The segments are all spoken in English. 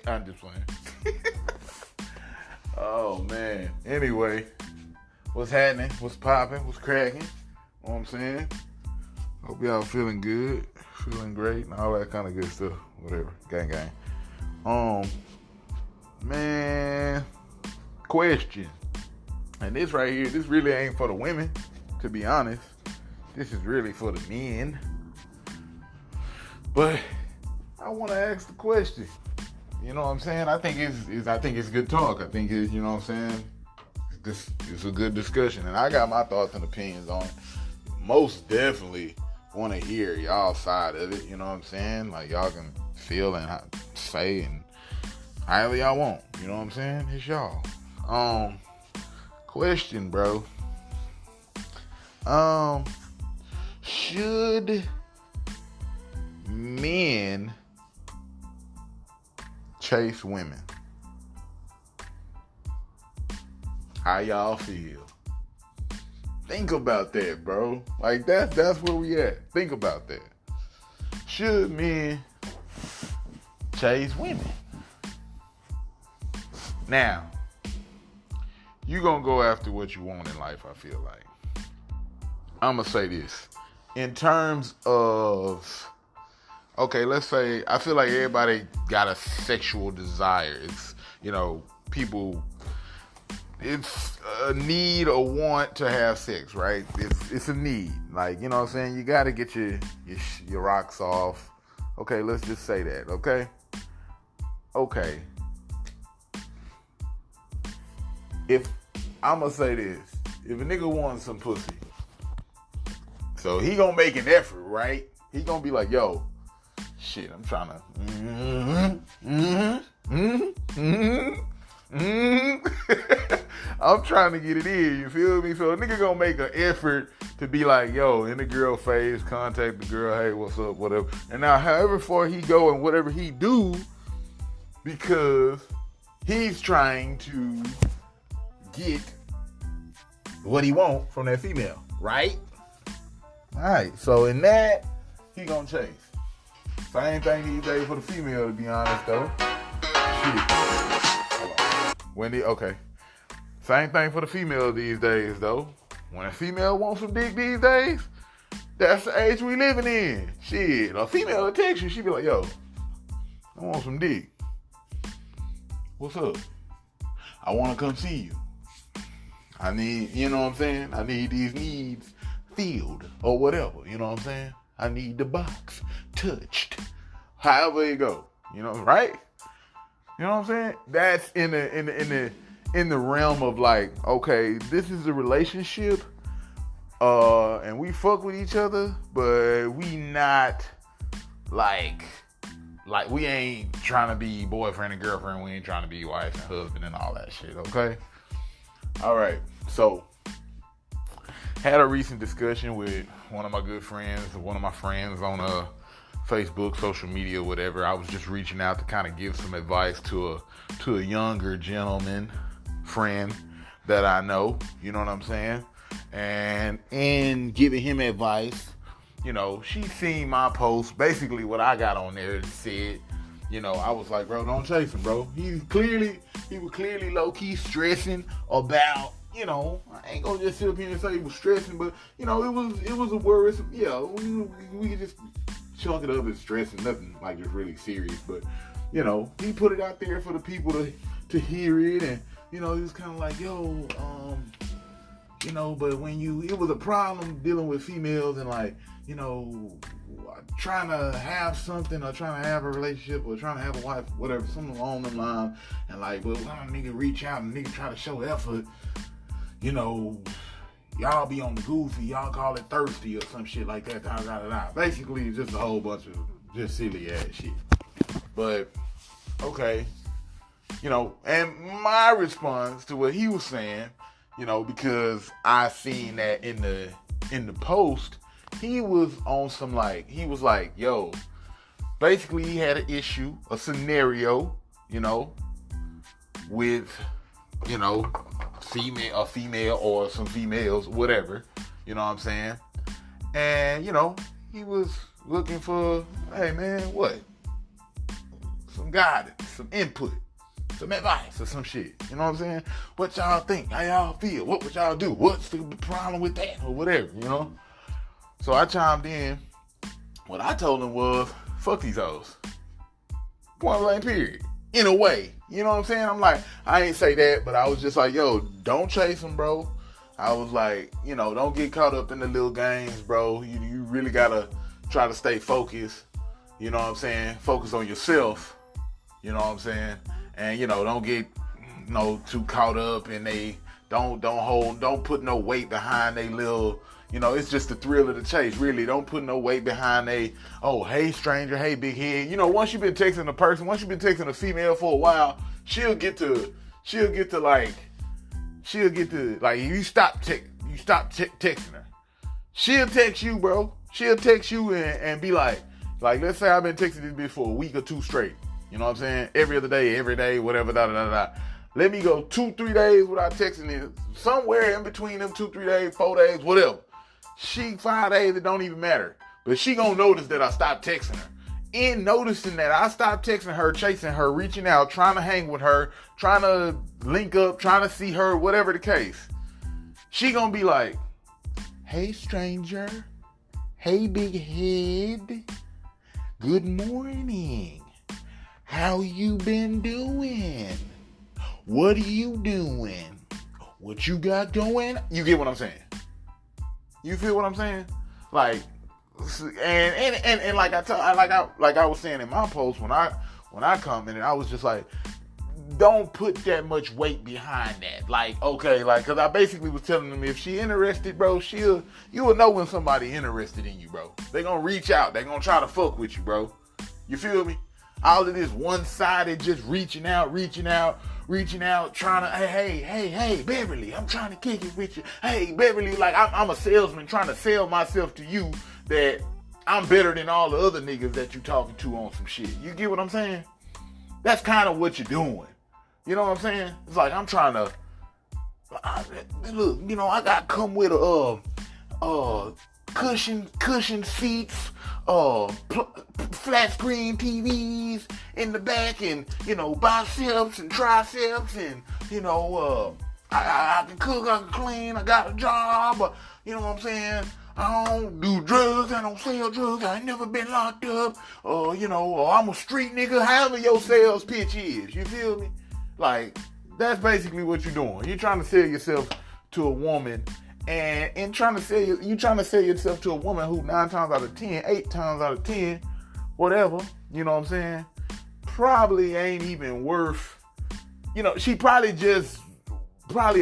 I'm just playing. Oh, man. Anyway, what's happening? What's popping? What's cracking? You know what I'm saying? Hope y'all feeling good, feeling great, and all that kind of good stuff. Whatever. Gang, gang. Man, question. And this right here, this really ain't for the women, to be honest. This is really for the men. But I want to ask the question. You know what I'm saying? I think it's good talk. I think it's, you know what I'm saying? This is a good discussion. And I got my thoughts and opinions on it. Most definitely want to hear y'all side of it. You know what I'm saying? Like, y'all can feel and say and however y'all want. You know what I'm saying? It's y'all. Question, bro. Should men chase women? How y'all feel? Think about that, bro. Like, that's where we at. Think about that. Should men chase women? Now, you gonna go after what you want in life, I feel like. I'm gonna say this. In terms of, okay, let's say, I feel like everybody got a sexual desire. It's, you know, people, it's a need or want to have sex, right? It's a need. Like, you know what I'm saying? You gotta get your rocks off. Okay, let's just say that, okay? Okay. If, I'm gonna say this. If a nigga wants some pussy, so he gonna make an effort, right? He gonna be like, yo, shit, I'm trying to, I'm trying to get it in, you feel me? So a nigga gonna make an effort to be like, yo, in the girl face, contact the girl, hey, what's up, whatever. And now, however far he go and whatever he do, because he's trying to get what he want from that female, right? Alright, so in that, he gonna chase. Same thing these days for the female, to be honest, though. Shit. Okay. Same thing for the female these days, though. When a female wants some dick these days, that's the age we living in. Shit, a female will text you, she be like, yo, I want some dick. What's up? I want to come see you. I need, you know what I'm saying? I need these needs filled or whatever, you know what I'm saying? I need the box touched. However it go, you know, right? You know what I'm saying? That's in the realm of like, okay, this is a relationship, and we fuck with each other, but we not like we ain't trying to be boyfriend and girlfriend. We ain't trying to be wife and husband and all that shit. Okay. All right. So, had a recent discussion with one of my good friends, one of my friends on Facebook, social media, whatever. I was just reaching out to kind of give some advice to a younger gentleman friend that I know. You know what I'm saying? And in giving him advice, you know, she seen my post. Basically, what I got on there said, you know, I was like, bro, don't chase him, bro. He was clearly low key stressing about. You know, I ain't gonna just sit up here and say he was stressing, but you know, it was a worrisome. Yeah, we could just chunk it up as stressing, nothing like just really serious. But you know, he put it out there for the people to hear it, and you know, he was kind of like, yo, you know, but it was a problem dealing with females and like, you know, trying to have something or trying to have a relationship or trying to have a wife, whatever, something along the line, and like, well, when a nigga reach out and nigga try to show effort. You know, y'all be on the goofy, y'all call it thirsty or some shit like that. Basically, it's just a whole bunch of just silly ass shit. But, okay. You know, and my response to what he was saying, you know, because I seen that in the post, he was on some like, he was like, yo, basically he had an issue, a scenario, you know, with, you know, a female or some females, whatever, you know what I'm saying? And, you know, he was looking for, hey man, what? some guidance, some input, some advice or some shit. You know what I'm saying? What y'all think? How y'all feel? What would y'all do? What's the problem with that? Or whatever, you know? So I chimed in. What I told him was, fuck these hoes. Point blank period. In a way. You know what I'm saying? I'm like, I ain't say that, but I was just like, yo, don't chase them, bro. I was like, you know, don't get caught up in the little games, bro. You really gotta try to stay focused. You know what I'm saying? Focus on yourself. You know what I'm saying? And, you know, don't get, you know, too caught up and they don't put no weight behind they little, you know, it's just the thrill of the chase, really. Don't put no weight behind they, oh, hey, stranger, hey, big head. You know, once you've been texting a person, once you've been texting a female for a while, she'll get to like, you stop texting her. She'll text you, bro. She'll text you and be like, let's say I've been texting this bitch for a week or two straight. You know what I'm saying? Every other day, every day, whatever, da. Let me go 2-3 days without texting it. Somewhere in between them 2-3 days, 4 days, whatever. 5 days, it don't even matter. But she gonna notice that I stopped texting her. In noticing that I stopped texting her, chasing her, reaching out, trying to hang with her, trying to link up, trying to see her, whatever the case, she gonna be like, hey, stranger. Hey, big head. Good morning. How you been doing? What are you doing? What you got going? You get what I'm saying? You feel what I'm saying? Like, and like I was saying in my post when I commented, I was just like, don't put that much weight behind that. Like, okay, like, cause I basically was telling them if she interested, bro, you will know when somebody interested in you, bro. They gonna reach out. They gonna try to fuck with you, bro. You feel me? All of this one-sided, just reaching out, trying to, hey, Beverly, I'm trying to kick it with you. Hey, Beverly, like, I'm a salesman trying to sell myself to you that I'm better than all the other niggas that you talking to on some shit. You get what I'm saying? That's kind of what you're doing. You know what I'm saying? It's like, I'm trying to, look, you know, I got to come with cushion seats, flat screen TVs in the back, and, you know, biceps and triceps, and, you know, I can cook, I can clean, I got a job, you know what I'm saying? I don't do drugs, I don't sell drugs, I ain't never been locked up, you know, or I'm a street nigga, however your sales pitch is, you feel me? Like, that's basically what you're doing. You're trying to sell yourself to a woman, and trying to sell yourself to a woman who 9 times out of 10, 8 times out of 10, whatever, you know what I'm saying, probably ain't even worth, you know, she probably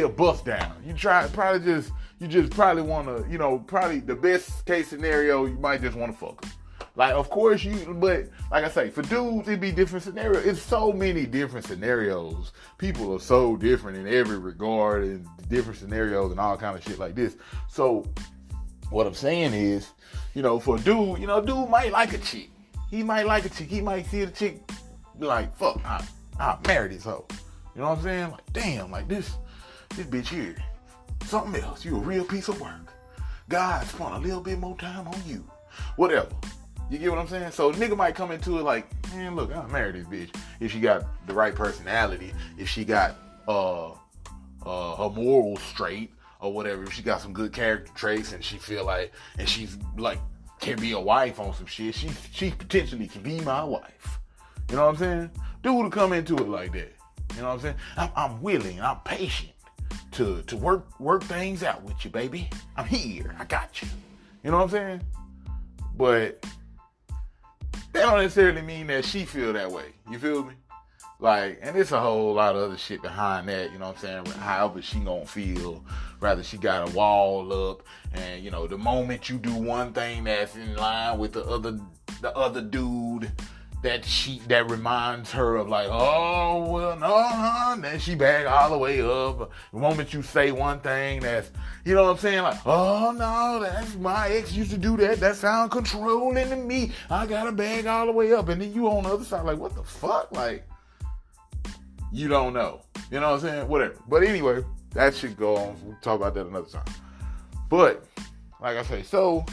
a bust down. You just probably want to, you know, probably the best case scenario, you might just want to fuck her. Like, of course but like I say, for dudes, it'd be different scenarios. It's so many different scenarios. People are so different in every regard, and different scenarios and all kind of shit like this. So, what I'm saying is, you know, for a dude, you know, dude might like a chick. He might like a chick. He might see the chick, be like, fuck, I'll marry this hoe. You know what I'm saying? Like, damn, like this bitch here, something else. You a real piece of work. God spent a little bit more time on you. Whatever. You get what I'm saying? So nigga might come into it like, man, look, I'll marry this bitch if she got the right personality, if she got her morals straight or whatever, if she got some good character traits and she feel like, and she's like, can be a wife on some shit, she potentially can be my wife. You know what I'm saying? Dude will come into it like that. You know what I'm saying? I'm willing, I'm patient to work things out with you, baby. I'm here. I got you. You know what I'm saying? But that don't necessarily mean that she feel that way. You feel me? Like, and there's a whole lot of other shit behind that, you know what I'm saying? However she gonna feel, rather she got a wall up, and, you know, the moment you do one thing that's in line with the other dude, that reminds her of like, oh, well, no, then she back all the way up. The moment you say one thing that's, you know what I'm saying, like, oh, no, that's my ex used to do that. That sound controlling to me. I got to bag all the way up. And then you on the other side, like, what the fuck? Like, you don't know. You know what I'm saying? Whatever. But anyway, that should go on. We'll talk about that another time. But, like I say, so,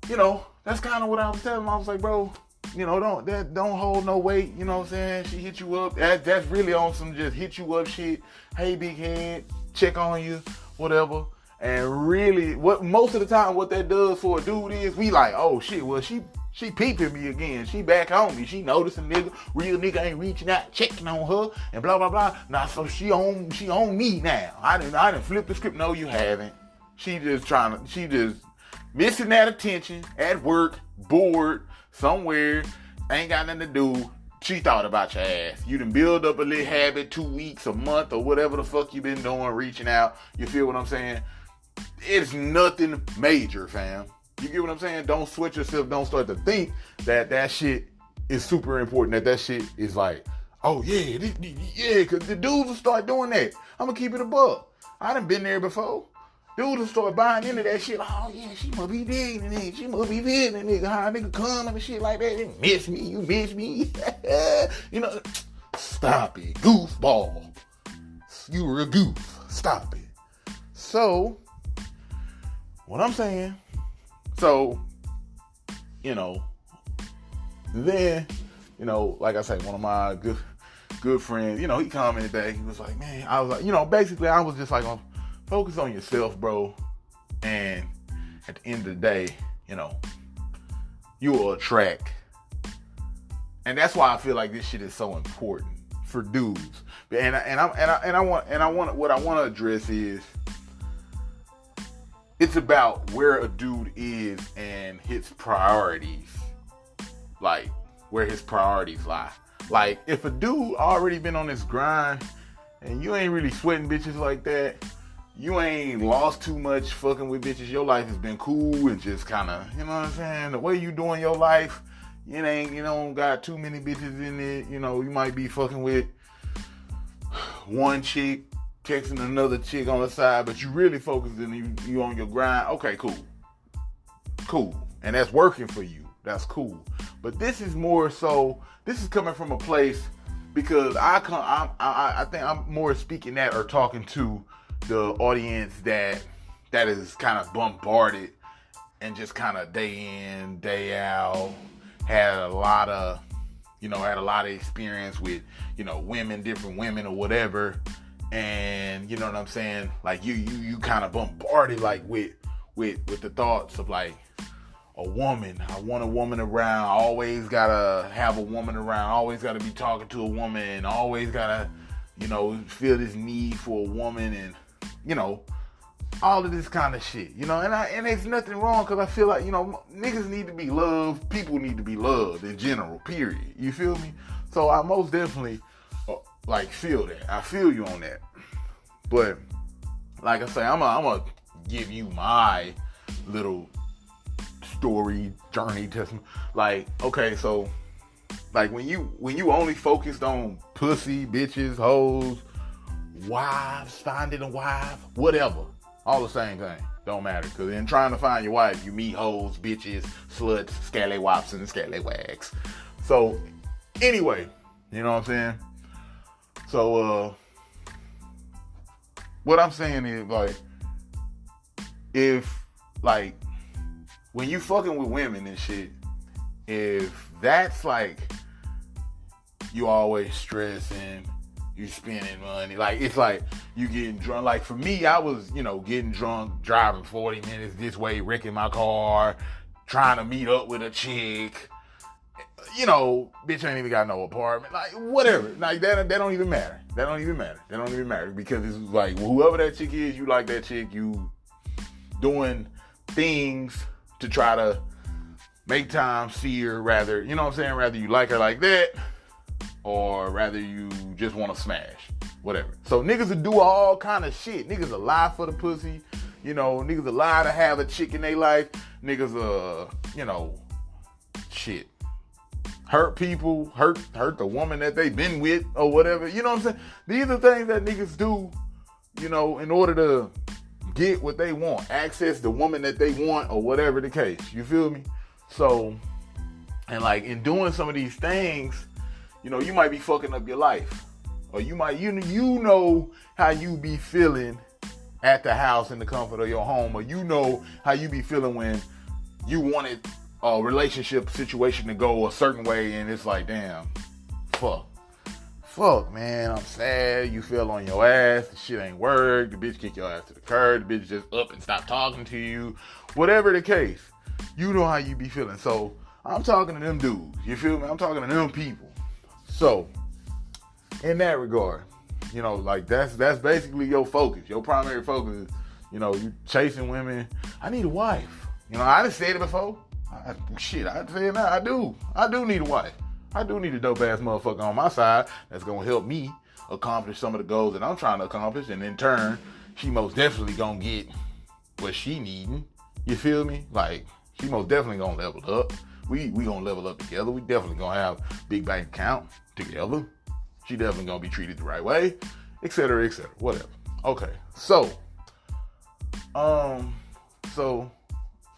you know, that's kind of what I was telling him. I was like, bro, don't hold no weight. You know what I'm saying? She hit you up. That's really on some just hit you up shit. Hey, big head, check on you, whatever. And really, what most of the time what that does for a dude is we like, oh shit, well she peeping me again. She back on me. She noticing real nigga ain't reaching out, checking on her, and blah blah blah. Now so she on me now. I didn't flip the script. No, you haven't. She just missing that attention at work, bored, somewhere, ain't got nothing to do. She thought about your ass. You done build up a little habit, 2 weeks, a month, or whatever the fuck you been doing, reaching out. You feel what I'm saying? It's nothing major, fam. You get what I'm saying? Don't sweat yourself. Don't start to think that shit is super important. That shit is like, oh yeah, because the dudes will start doing that. I'm gonna keep it a buck. I done been there before. Dudes will start buying into that shit. Oh yeah, she must be digging it. She must be feeling it. How a nigga come and shit like that. You miss me. You know, stop it, goofball. You were a goof. Stop it. So, what I'm saying. So, then, like I say, one of my good friends, he commented back. He was like, man, I was like, basically I was just like, focus on yourself, bro. And at the end of the day, you will attract. And that's why I feel like this shit is so important for dudes. And I want what I want to address is, it's about where a dude is and his priorities. Like, where his priorities lie. Like, if a dude already been on this grind and you ain't really sweating bitches like that, you ain't lost too much fucking with bitches, your life has been cool and just kind of, you know what I'm saying? The way you doing your life, you don't got too many bitches in it. You might be fucking with one chick, texting another chick on the side, but you really focusing you on your grind. Okay, cool, and that's working for you. That's cool. But this is more so. This is coming from a place because I think I'm more speaking at or talking to the audience that is kind of bombarded and just kind of day in, day out, had a lot of experience with women, different women or whatever. And you know what I'm saying? Like you kind of bombarded like with the thoughts of like a woman. I want a woman around. I always gotta have a woman around. Always gotta be talking to a woman. Always gotta, feel this need for a woman, and all of this kind of shit. And there's nothing wrong because I feel like niggas need to be loved. People need to be loved in general. Period. You feel me? So I most definitely. Feel that. I feel you on that. But like I say, I'm gonna give you my little story, journey, testament. Like, okay, so like when you only focused on pussy, bitches, hoes, wives, finding a wife, whatever, all the same thing. Don't matter. Because in trying to find your wife, you meet hoes, bitches, sluts, scallywaps, and scallywags. So anyway, you know what I'm saying? So, what I'm saying is, like, if, like, when you fucking with women and shit, if that's, like, you always stressing, you spending money, like, it's like, you getting drunk. Like, for me, I was, getting drunk, driving 40 minutes this way, wrecking my car, trying to meet up with a chick. Bitch ain't even got no apartment. Like, whatever. Like, that don't even matter. That don't even matter. Because it's like, whoever that chick is, you like that chick, you doing things to try to make time see her, rather, you know what I'm saying? Rather you like her like that, or rather you just want to smash. Whatever. So niggas will do all kind of shit. Niggas will lie for the pussy. Niggas will lie to have a chick in their life. Niggas shit. Hurt people, hurt the woman that they've been with or whatever. You know what I'm saying? These are things that niggas do, in order to get what they want. Access the woman that they want or whatever the case. You feel me? So, and like in doing some of these things, you might be fucking up your life. Or you might, how you be feeling at the house in the comfort of your home. Or how you be feeling when you wanted a relationship situation to go a certain way, and it's like, damn, fuck, man, I'm sad. You fell on your ass. The shit ain't worked. The bitch kick your ass to the curb. The bitch just up and stop talking to you. Whatever the case, you know how you be feeling. So I'm talking to them dudes. You feel me? I'm talking to them people. So in that regard, you know, like that's basically your focus. Your primary focus is, you know, you chasing women. I need a wife. You know, I done said it before. I say it now. I do need a wife. I do need a dope ass motherfucker on my side that's gonna help me accomplish some of the goals that I'm trying to accomplish, and in turn, she most definitely gonna get what she needing. You feel me? Like, she most definitely gonna level up. We gonna level up together. We definitely gonna have big bank account together. She definitely gonna be treated the right way, etc., etc., whatever. Okay, so,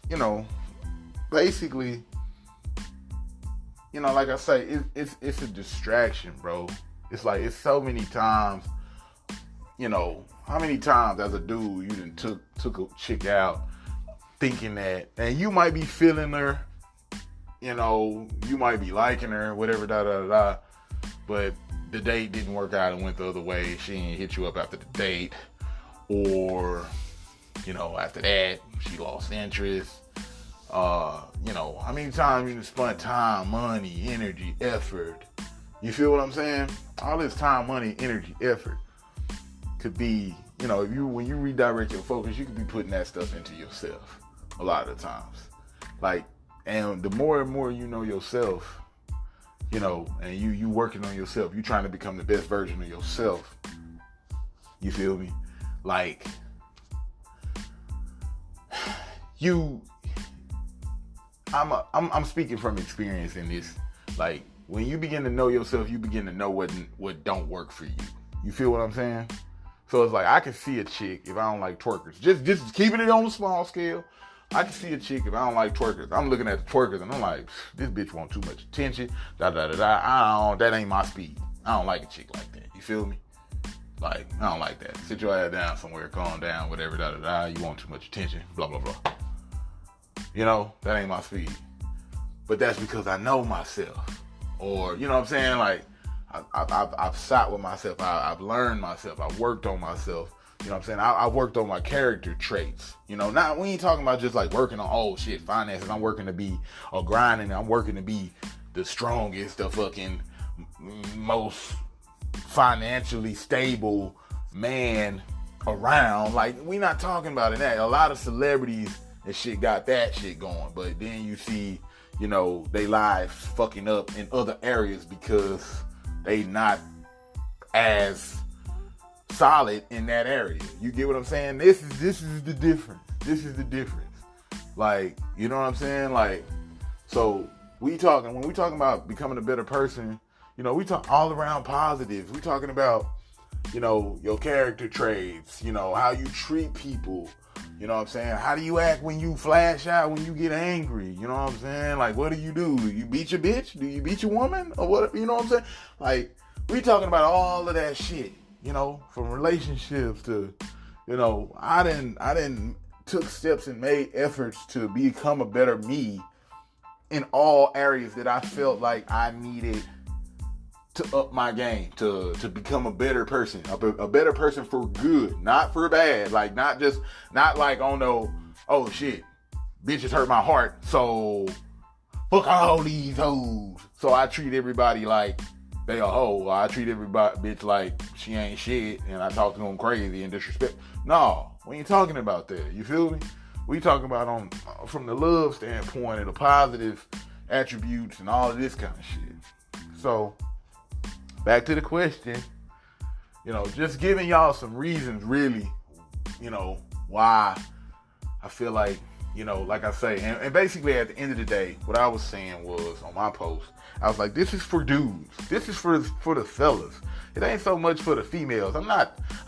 you know, basically, you know, like I say, it's a distraction, bro. It's like, it's so many times, you know, how many times as a dude you done took a chick out thinking that, and you might be feeling her, you know, you might be liking her, whatever, but the date didn't work out and went the other way. She didn't hit you up after the date, or, you know, after that, she lost interest. You know, how many times you spend time, money, energy, effort? You feel what I'm saying? All this time, money, energy, effort could be, you know, when you redirect your focus, you could be putting that stuff into yourself a lot of the times. Like, and the more and more you know yourself, you know, and you working on yourself, you trying to become the best version of yourself. You feel me? Like, I'm speaking from experience in this. Like, when you begin to know yourself, you begin to know what don't work for you. You feel what I'm saying? So it's like, I can see a chick if I don't like twerkers. Just keeping it on a small scale. I can see a chick if I don't like twerkers. I'm looking at the twerkers and I'm like, this bitch want too much attention. That ain't my speed. I don't like a chick like that. You feel me? Like, I don't like that. Sit your ass down somewhere, calm down, whatever, You want too much attention, blah, blah, blah. You know, that ain't my speed. But that's because I know myself. Or, you know what I'm saying? Like, I've sat with myself. I've learned myself. I've worked on myself. You know what I'm saying? I've worked on my character traits. You know, not, we ain't talking about just like working on, finances. I'm working to be, or grinding. I'm working to be the strongest, the fucking most financially stable man around. Like, we not talking about it that. A lot of celebrities and shit got that shit going. But then you see, you know, they lives fucking up in other areas because they not as solid in that area. You get what I'm saying? This is the difference. This is the difference. Like, you know what I'm saying? Like, so when we talking about becoming a better person, you know, we talk all around positives. We talking about, you know, your character traits, you know, how you treat people. You know what I'm saying? How do you act when you flash out, when you get angry? You know what I'm saying? Like, what do? You beat your bitch? Do you beat your woman? Or what? You know what I'm saying? Like, we talking about all of that shit, you know, from relationships to, you know, I didn't took steps and made efforts to become a better me in all areas that I felt like I needed to up my game, to become a better person, a better person for good, not for bad. Like, not like, oh no, oh shit, bitches hurt my heart, so fuck all these hoes. So I treat everybody like they a hoe. I treat everybody bitch like she ain't shit, and I talk to them crazy and disrespect. No, we ain't talking about that. You feel me? We talking about from the love standpoint and the positive attributes and all of this kind of shit. So, back to the question, you know, just giving y'all some reasons, really, you know, why I feel like, you know, like I say, and basically at the end of the day, what I was saying was on my post, I was like, this is for dudes. This is for the fellas. It ain't so much for the females. I'm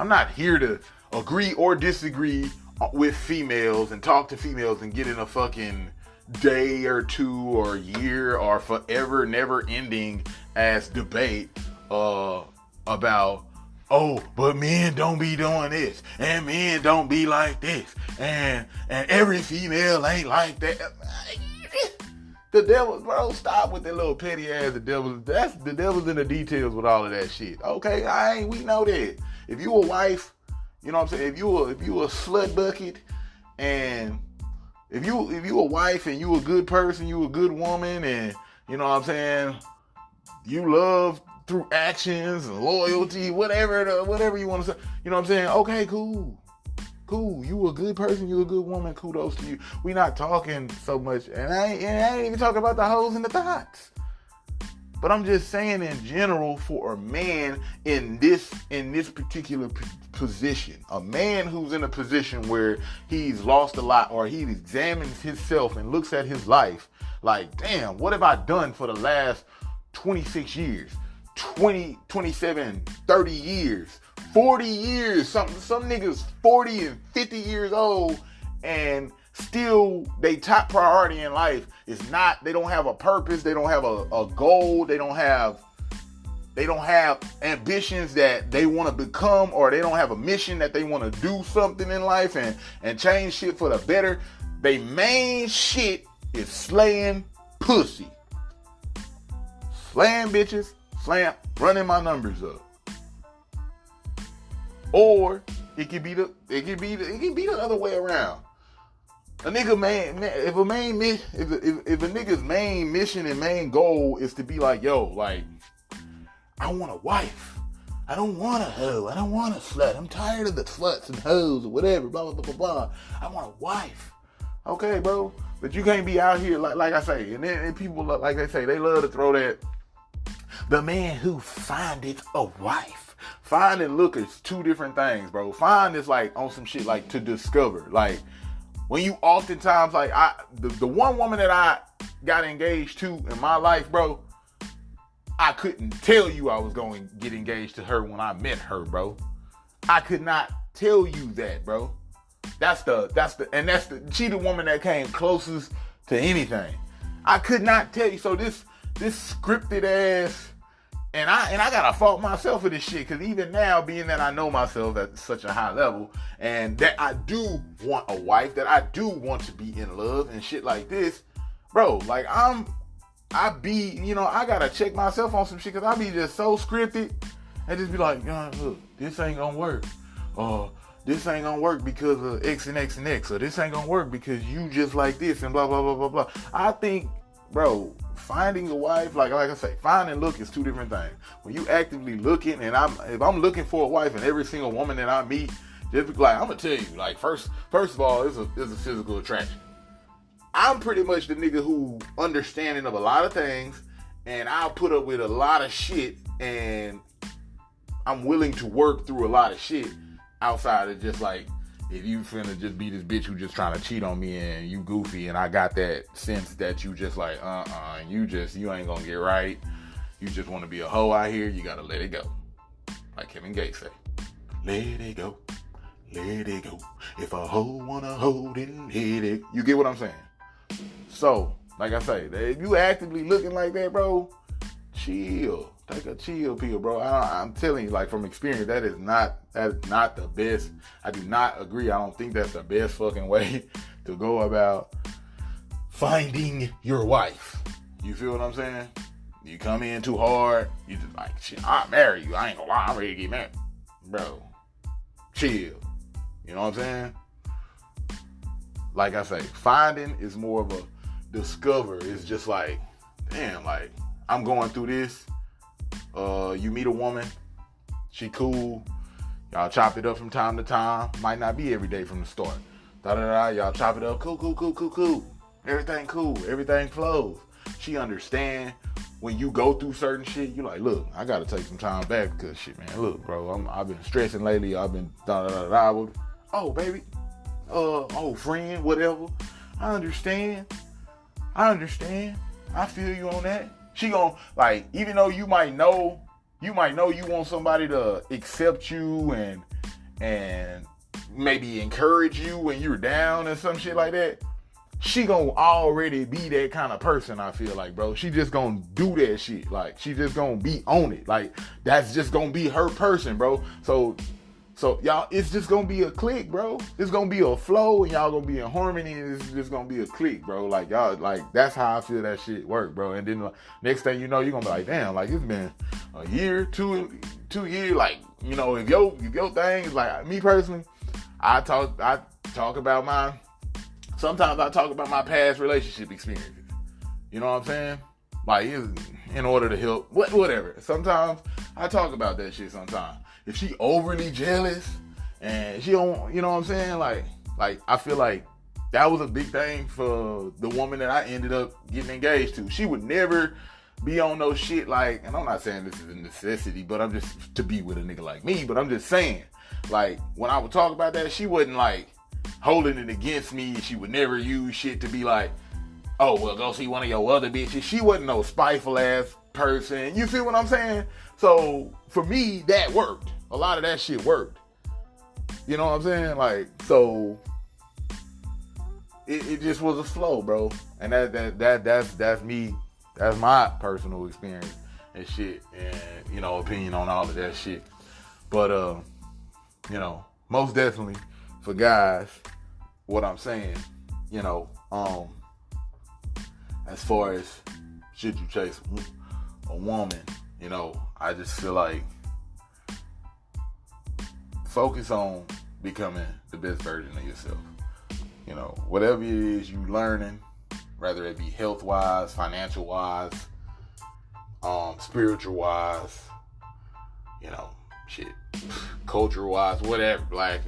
not here to agree or disagree with females and talk to females and get in a fucking day or two or year or forever never ending ass debate about, oh, but men don't be doing this, and men don't be like this, and every female ain't like that. The devil, bro, stop with that little petty ass. The devil's in the details with all of that shit. Okay, we know that. If you a wife, you know what I'm saying? If you a slut bucket, and if you a wife and you a good person, you a good woman, and you know what I'm saying, you love through actions and loyalty, whatever you want to say. You know what I'm saying? Okay, cool. You a good person, you a good woman, kudos to you. We not talking so much, and I ain't even talking about the hoes and the thoughts. But I'm just saying in general, for a man in this particular position, a man who's in a position where he's lost a lot, or he examines himself and looks at his life like, damn, what have I done for the last 26 years, 20, 27, 30 years, 40 years, some niggas 40 and 50 years old, and still they top priority in life is not, they don't have a purpose, they don't have a goal, they don't have ambitions that they want to become, or they don't have a mission that they want to do something in life and change shit for the better. They main shit is slaying pussy. Slaying bitches, running my numbers up. Or it could be the other way around. A nigga if a nigga's main mission and main goal is to be like, yo, like, I want a wife. I don't want a hoe. I don't want a slut. I'm tired of the sluts and hoes or whatever, blah, blah, blah, blah, blah. I want a wife. Okay, bro. But you can't be out here like I say. And then people, like they say, they love to throw that, the man who findeth a wife. Find and look is two different things, bro. Find is like on some shit like to discover. Like when you oftentimes like the one woman that I got engaged to in my life, bro, I couldn't tell you I was going to get engaged to her when I met her, bro. I could not tell you that, bro. She the woman that came closest to anything. I could not tell you. So this scripted ass. And I gotta fault myself for this shit, because even now, being that I know myself at such a high level, and that I do want a wife, that I do want to be in love and shit like this, bro, like I gotta check myself on some shit, because I be just so scripted and just be like, look, this ain't gonna work. This ain't gonna work because of X and X and X, or this ain't gonna work because you just like this and blah, blah, blah, blah, blah. I think, bro, finding a wife, like I say, find and look is two different things. When you actively looking, and if I'm looking for a wife, and every single woman that I meet, just like, I'm gonna tell you, like, first of all, it's a physical attraction. I'm pretty much the nigga who understanding of a lot of things, and I'll put up with a lot of shit, and I'm willing to work through a lot of shit outside of just like, if you finna just be this bitch who just trying to cheat on me and you goofy, and I got that sense that you just like, you ain't gonna get right. You just want to be a hoe out here. You gotta let it go. Like Kevin Gates say, let it go. Let it go. If a hoe wanna hold it, let it. You get what I'm saying? So, like I say, if you actively looking like that, bro, chill. Take a chill pill, bro. I'm telling you, like, from experience, that is not the best. I do not agree. I don't think that's the best fucking way to go about finding your wife. You feel what I'm saying? You come in too hard, you just like, shit, I'll marry you. I ain't gonna lie, I'm ready to get married. Bro, chill. You know what I'm saying? Like I say, finding is more of a discover. It's just like, damn, like, I'm going through this. You meet a woman, she cool, y'all chop it up from time to time, might not be every day from the start, y'all chop it up, cool, everything cool, everything flows. She understand when you go through certain shit, you like, look, I gotta take some time back, because shit, man, look, bro, I've been stressing lately, I've been oh, baby, friend, whatever, I understand, I feel you on that. She gon', like, even though you might know you want somebody to accept you and maybe encourage you when you're down and some shit like that, she gonna already be that kind of person, I feel like, bro. She just gonna do that shit. Like, she just gonna be on it. Like, that's just gonna be her person, bro. So So y'all, it's just gonna be a click, bro. It's gonna be a flow, and y'all gonna be in harmony, and it's just gonna be a click, bro. Like y'all, like that's how I feel that shit work, bro. And then next thing you know, you're gonna be like, damn, like it's been a year, 2 years, like if your thing is like me personally, I talk about sometimes I talk about my past relationship experiences. You know what I'm saying? Like in order to help, whatever. Sometimes I talk about that shit. Sometimes. If she overly jealous and she don't, you know what I'm saying? Like I feel like that was a big thing for the woman that I ended up getting engaged to. She would never be on no shit like, and I'm not saying this is a necessity, but I'm just to be with a nigga like me, but I'm just saying, like, when I would talk about that, she wasn't like holding it against me. She would never use shit to be like, oh, well, go see one of your other bitches. She wasn't no spiteful ass person. You see what I'm saying? So for me, that worked. A lot of that shit worked. You know what I'm saying? Like, so it just was a flow, bro. And that's me. That's my personal experience and shit, and opinion on all of that shit. But most definitely for guys, what I'm saying, as far as should you chase a woman, I just feel like focus on becoming the best version of yourself. Whatever it is you learning, whether it be health-wise, financial-wise, spiritual-wise, shit, culture-wise, whatever. Like,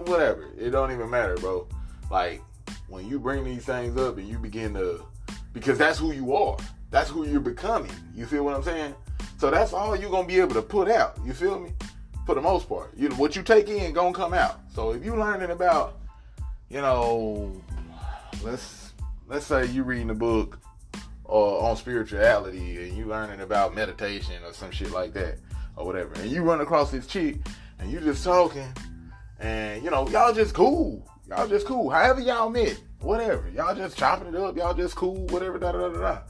whatever. It don't even matter, bro. Like, when you bring these things up and you begin to, because that's who you are. That's who you're becoming. You feel what I'm saying? So that's all you're going to be able to put out. You feel me? For the most part. What you take in going to come out. So if you learning about, let's say you reading a book on spirituality and you learning about meditation or some shit like that or whatever, and you run across this chick and you just talking and y'all just cool. However y'all met, whatever. Y'all just chopping it up. Y'all just cool, whatever, da-da-da-da-da.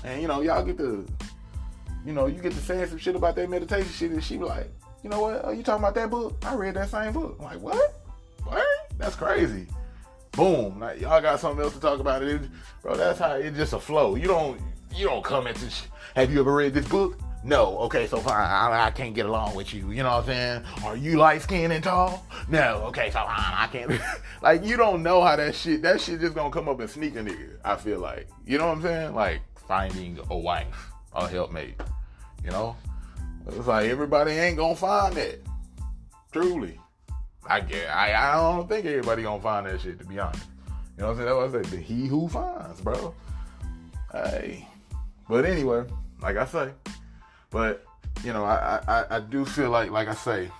And, y'all get to, you get to saying some shit about that meditation shit, and she be like, you know what? Oh, you talking about that book? I read that same book. I'm like, what? That's crazy. Boom. Like, y'all got something else to talk about. Bro, that's how it's just a flow. You don't come into have you ever read this book? No. Okay, so fine. I can't get along with you. You know what I'm saying? Are you light-skinned and tall? No. Okay, so fine. I can't. Like, you don't know how that shit just gonna come up and sneak a nigga, I feel like. You know what I'm saying? Like, finding a wife, a helpmate. It's like everybody ain't gonna find that. Truly. I don't think everybody gonna find that shit, to be honest. You know what I'm saying? That's what I say. The he who finds, bro. Hey. But anyway, like I say. But, I do feel like I say,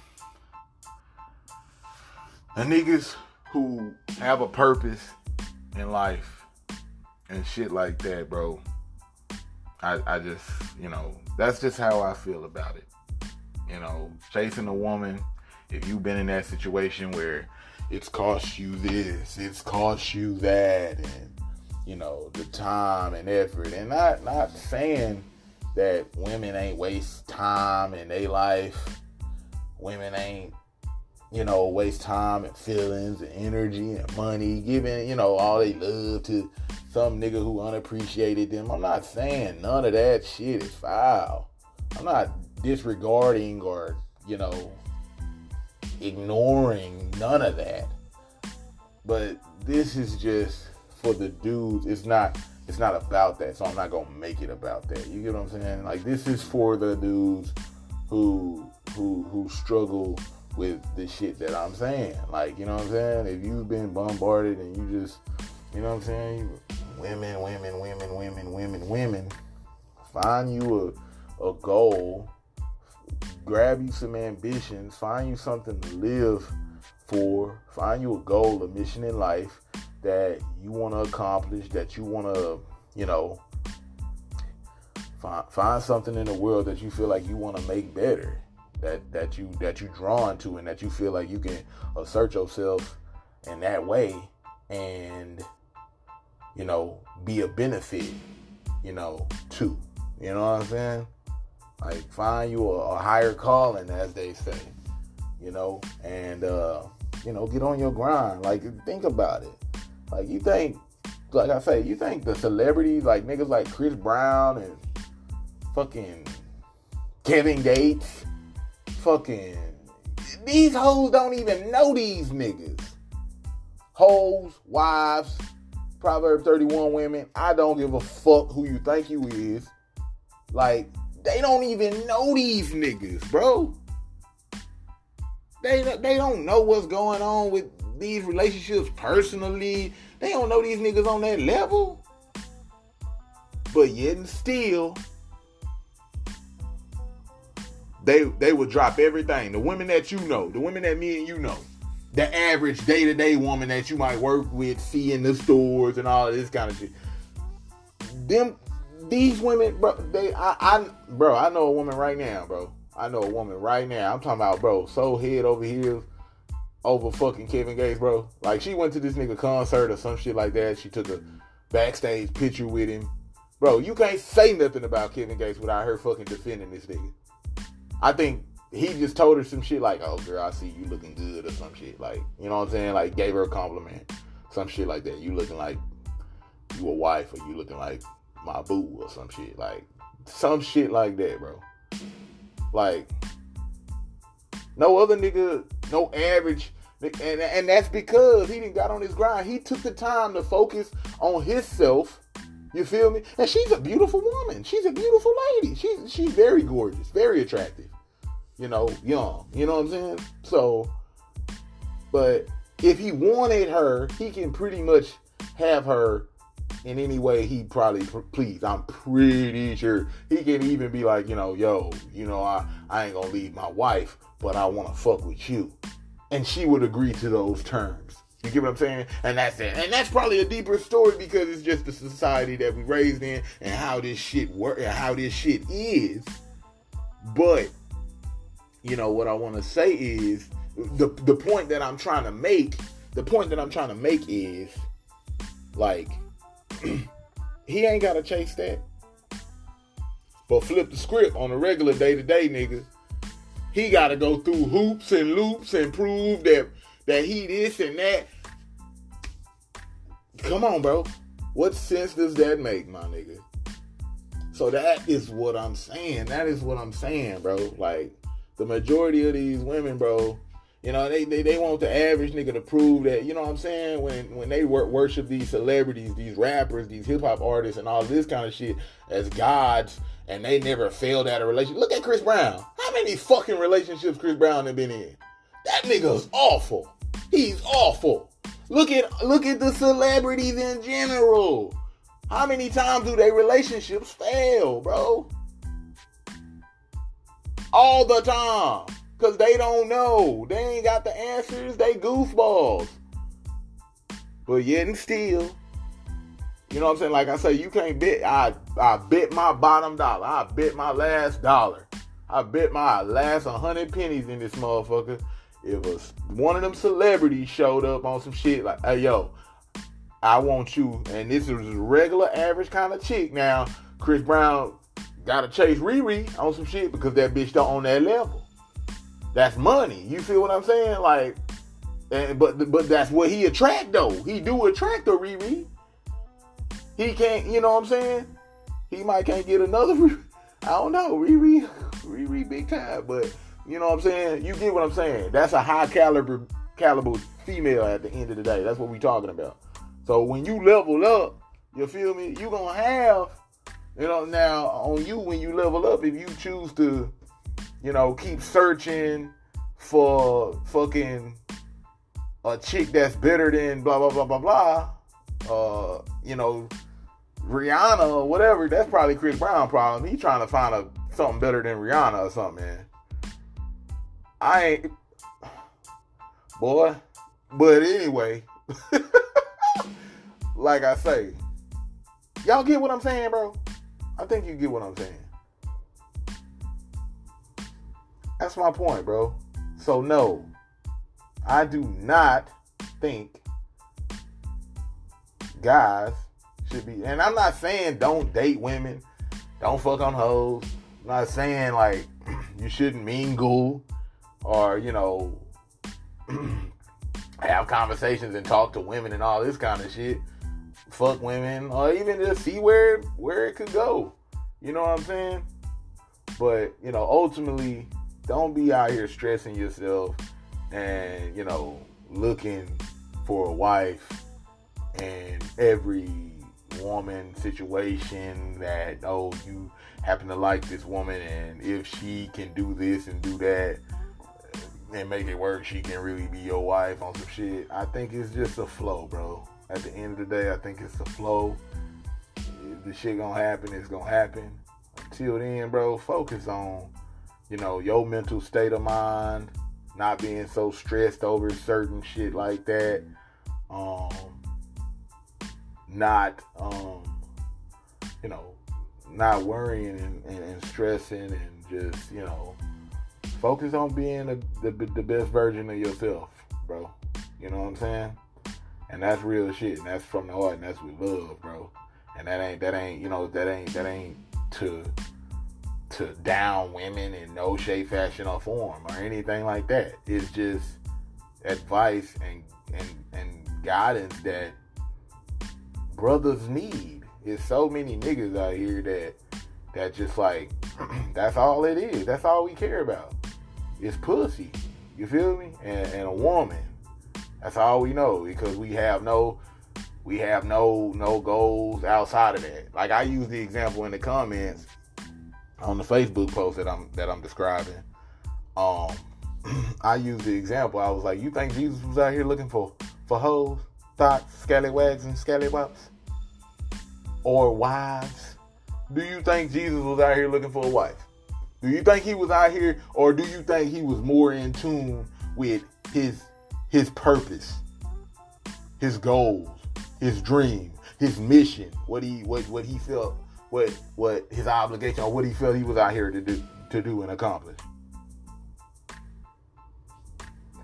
the niggas who have a purpose in life and shit like that, bro, I just, that's just how I feel about it. Chasing a woman, if you've been in that situation where it's cost you this, it's cost you that, and, the time and effort, and not saying that women ain't waste time in their life, women ain't, waste time and feelings and energy and money, giving, all they love to some nigga who unappreciated them. I'm not saying none of that shit is foul. I'm not disregarding or, ignoring none of that. But this is just for the dudes. It's not about that, so I'm not gonna make it about that. You get what I'm saying? Like, this is for the dudes who struggle with the shit that I'm saying. Like, you know what I'm saying? If you've been bombarded and you just, you know what I'm saying? Women. Find you a goal. Grab you some ambitions. Find you something to live for. Find you a goal, a mission in life that you want to accomplish, that you want to, find something in the world that you feel like you want to make better, that you drawn to, and that you feel like you can assert yourself in that way and, be a benefit, to, you know what I'm saying? Like, find you a higher calling, as they say, and get on your grind. Like, think about it. Like, you think the celebrities, like niggas like Chris Brown and fucking Kevin Gates, fucking these hoes don't even know these niggas. Hoes, wives, Proverbs 31 women, I don't give a fuck who you think you is. Like, they don't even know these niggas, bro. They don't know what's going on with these relationships personally. They don't know these niggas on that level. But yet and still, they would drop everything. The women that you know, the women that me and you know, the average day-to-day woman that you might work with, see in the stores and all of this kind of shit. These women, bro, I know a woman right now, bro. I'm talking about, bro, so head over heels over fucking Kevin Gates, bro. Like, she went to this nigga concert or some shit like that. She took a backstage picture with him. Bro, you can't say nothing about Kevin Gates without her fucking defending this nigga. I think he just told her some shit like, oh, girl, I see you looking good or some shit. Like, you know what I'm saying? Like, gave her a compliment. Some shit like that. You looking like you a wife, or you looking like my boo or some shit. Like, some shit like that, bro. Like, no other nigga, no average, and that's because he didn't got on his grind. He took the time to focus on himself. You feel me? And she's a beautiful woman. She's a beautiful lady. She's very gorgeous, very attractive. Young. You know what I'm saying? So, but if he wanted her, he can pretty much have her in any way he probably please. I'm pretty sure he can even be like, I ain't gonna leave my wife, but I want to fuck with you. And she would agree to those terms. You get what I'm saying? And that's it. And that's probably a deeper story because it's just the society that we raised in and how this shit works and how this shit is. But, what I want to say is the point that I'm trying to make is, like, he ain't gotta chase that. But flip the script on a regular day-to-day, nigga. He gotta go through hoops and loops and prove that he this and that. Come on, bro. What sense does that make, my nigga? So that is what I'm saying. Bro. Like, the majority of these women, bro, they want the average nigga to prove that, you know what I'm saying? When they worship these celebrities, these rappers, these hip-hop artists, and all this kind of shit as gods, and they never failed at a relationship. Look at Chris Brown. How many fucking relationships Chris Brown have been in? That nigga's awful. He's awful. Look at the celebrities in general. How many times do their relationships fail, bro? All the time. Because they don't know. They ain't got the answers. They goofballs. But yet and still, you know what I'm saying? Like I say, you can't bet. I bet my bottom dollar. I bet my last dollar. I bet my last 100 pennies in this motherfucker. If one of them celebrities showed up on some shit like, hey, yo, I want you. And this is a regular average kind of chick. Now, Chris Brown got to chase Riri on some shit because that bitch don't on that level. That's money. You feel what I'm saying? Like, but that's what he attract though. He do attract a Riri. He can't, you know what I'm saying? He might can't get another. I don't know, Riri big time, but you know what I'm saying? You get what I'm saying? That's a high caliber female at the end of the day. That's what we talking about. So when you level up, you feel me? You gonna have, now on you when you level up, if you choose to, keep searching for fucking a chick that's better than blah, blah, blah, blah, blah, Rihanna or whatever, that's probably Chris Brown's problem. He trying to find something better than Rihanna or something, man. I ain't, boy. But anyway, like I say, y'all get what I'm saying, bro? I think you get what I'm saying. That's my point, bro. So no, I do not think guys should be, and I'm not saying don't date women, don't fuck on hoes. I'm not saying like you shouldn't mingle or, you know, have conversations and talk to women and all this kind of shit. Fuck women, or even just see where it could go. You know what I'm saying? But, you know, ultimately, don't be out here stressing yourself and, you know, looking for a wife in every woman situation that, oh, you happen to like this woman, and if she can do this and do that and make it work, she can really be your wife on some shit. I think it's just a flow, bro. At the end of the day, I think it's a flow. If the shit gonna happen, it's gonna happen. Until then, bro, focus on, you know, your mental state of mind, not being so stressed over certain shit like that. You know, not worrying and stressing, and just, you know, focus on being the best version of yourself, bro. You know what I'm saying? And that's real shit, and that's from the heart, and that's with love, bro. And that ain't, you know, that ain't to down women in no shape, fashion, or form, or anything like that. It's just advice and guidance that brothers need. There's so many niggas out here that just like, that's all it is. That's all we care about. It's pussy. You feel me? And a woman. That's all we know, because we have no goals outside of that. Like, I use the example in the comments on the Facebook post that I'm describing. I used the example. I was like, you think Jesus was out here looking for hoes, thoughts, scallywags, and scallywops? Or wives? Do you think Jesus was out here looking for a wife? Do you think he was out here, or do you think he was more in tune with his purpose, his goals, his dream, his mission, what he felt, what his obligation, or what he felt he was out here to do and accomplish?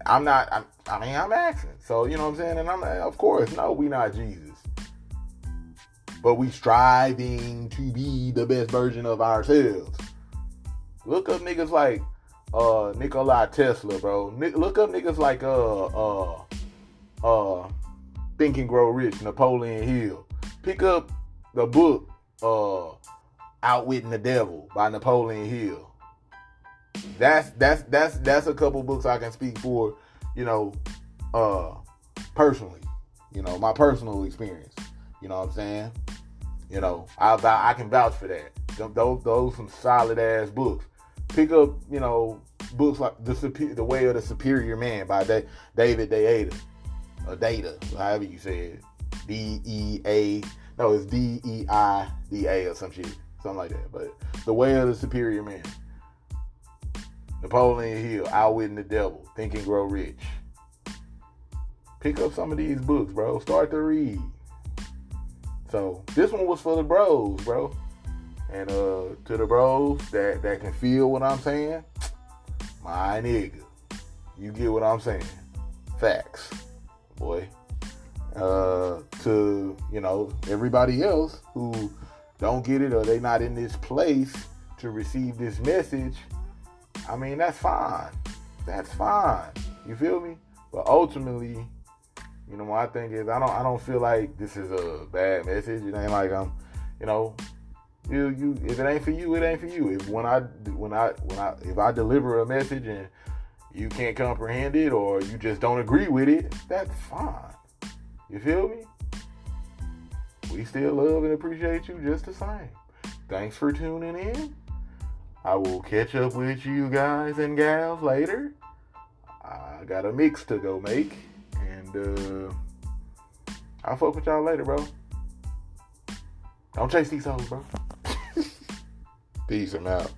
I'm asking. So, you know what I'm saying? And of course, no, we not Jesus. But we striving to be the best version of ourselves. Look up niggas like Nikola Tesla, bro. Look up niggas like Think and Grow Rich, Napoleon Hill. Pick up the book Outwitting the Devil by Napoleon Hill. That's a couple books I can speak for, you know, personally. You know, my personal experience. You know what I'm saying? You know, I can vouch for that. Those some solid ass books. Pick up, you know, books like The Way of the Superior Man by David Deida, or Data, however you say it. Deida, it's Deida or some shit, something like that. But The Way of the Superior Man. Napoleon Hill, Outwitting the Devil, Think and Grow Rich. Pick up some of these books, bro. Start to read. So this one was for the bros, bro. And to the bros that can feel what I'm saying, my nigga, you get what I'm saying. Facts, boy. To, you know, everybody else who don't get it, or they not in this place to receive this message, I mean, that's fine. That's fine. You feel me? But ultimately, you know, my thing is, I don't feel like this is a bad message. It ain't like I'm, you know, you if it ain't for you, it ain't for you. If I deliver a message and you can't comprehend it, or you just don't agree with it, that's fine. You feel me? We still love and appreciate you just the same. Thanks for tuning in. I will catch up with you guys and gals later. I got a mix to go make, and I'll fuck with y'all later, bro. Don't chase these hoes, bro. Peace, I'm out.